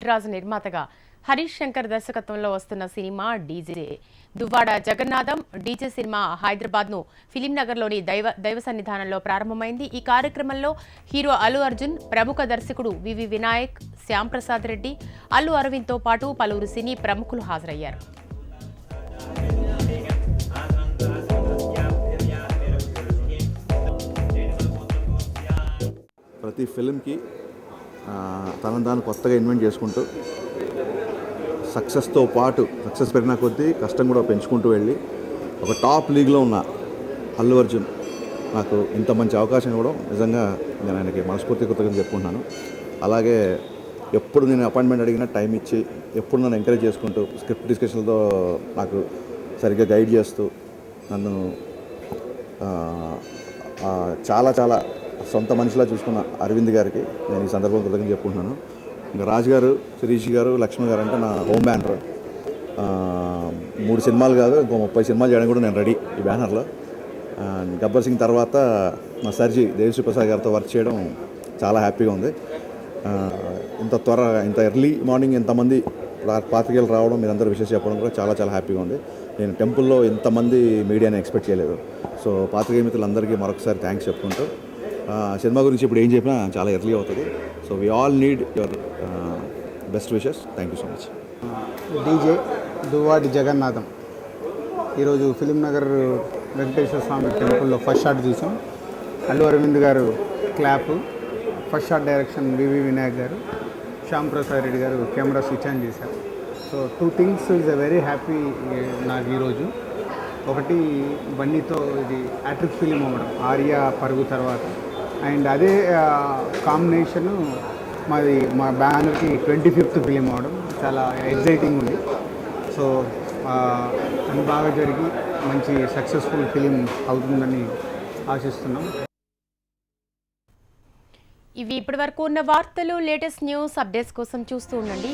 రాజ్ నిర్మాతగా హరీష్ శంకర్ దర్శకత్వంలో వస్తున్న cinema DJ. Duvvada Jagannatham DJ cinema హైదరాబాద్ను ఫిలిం నగర్లోని దైవ సన్నిధానంలో ప్రారంభమైంది. ఈ కార్యక్రమంలో హీరో అల్లు అర్జున్, ప్రముఖ దర్శకుడు వివి వినాయక్, శ్యామ్ ప్రసాద్ రెడ్డి, అల్లు అరవింద్తో పాటు పలువురు సినీ ప్రముఖులు హాజరయ్యారు. ప్రతి ఫిల్మ్కి తనను తాను కొత్తగా ఇన్వెంట్ చేసుకుంటూ సక్సెస్తో పాటు సక్సెస్ పెరిగిన కొద్దీ కష్టం కూడా పెంచుకుంటూ వెళ్ళి ఒక టాప్ లీగ్లో ఉన్న అల్లు అర్జున్ నాకు ఇంత మంచి అవకాశం ఇవ్వడం నిజంగా నేను ఆయనకి మనస్ఫూర్తి కృతజ్ఞతలు చెప్పుకుంటున్నాను. అలాగే ఎప్పుడు నేను అపాయింట్మెంట్ అడిగినా టైం ఇచ్చి ఎప్పుడు నన్ను ఎంకరేజ్ చేసుకుంటూ స్క్రిప్ట్ డిస్కషన్లతో నాకు సరిగ్గా గైడ్ చేస్తూ నన్ను చాలా చాలా సొంత మనిషిలా చూసుకున్న అరవింద్ గారికి నేను ఈ సందర్భం కృతజ్ఞతలు చెప్పుకుంటున్నాను. ఇంకా రాజు గారు, శిరీష్ గారు, లక్ష్మణ్ గారు అంటే నా హోమ్ బ్యానర్. 3 సినిమాలు కాదు ఇంకో 30 సినిమాలు చేయడం కూడా నేను రెడీ ఈ బ్యానర్లో. గబ్బర్ సింగ్ తర్వాత మా సర్జీ దేవిశ్రీ ప్రసాద్ గారితో వర్క్ చేయడం చాలా హ్యాపీగా ఉంది. ఇంత ఎర్లీ మార్నింగ్ ఇంతమంది పాత్రికేయులు రావడం, మీరందరూ విషయం చెప్పడం కూడా చాలా చాలా హ్యాపీగా ఉంది. నేను టెంపుల్లో ఇంతమంది మీడియాని ఎక్స్పెక్ట్ చేయలేదు. సో పాత్రికేయ మిత్రులందరికీ మరొకసారి థ్యాంక్స్ చెప్పుకుంటూ సినిమా గురించి ఇప్పుడు ఏం చెప్పినా చాలా ఎర్లీ అవుతుంది. So we all need your best wishes. Thank you so much. DJ Duvvada Jagannadham ఈరోజు ఫిలిం నగర్ వెంకటేశ్వర స్వామి టెంపుల్లో ఫస్ట్ షాట్ చూసాం. అల్లు అరవింద్ గారు క్లాప్, ఫస్ట్ షాట్ డైరెక్షన్ వివి వినాయక్ గారు, శ్యామ్ ప్రసాద్ రెడ్డి గారు కెమెరా స్విచ్ ఆన్ చేశారు. So 2 things is a very happy నాకు ఈరోజు. ఒకటి బన్నీతో ఇది హ్యాట్రిక్ ఫిలిం అవ్వడం, ఆర్య పరుగు తర్వాత, అండ్ అదే కాంబినేషను మా బ్యానర్కి 25th ఫిలిం అవ్వడం చాలా ఎగ్జైటింగ్ ఉంది. సో అది బాగా జరిగి మంచి సక్సెస్ఫుల్ ఫిలిం అవుతుందని ఆశిస్తున్నాం. ఇవి ఇప్పటివరకు ఉన్న వార్తలు, లేటెస్ట్ న్యూస్ అప్డేట్స్ కోసం చూస్తూ ఉండండి.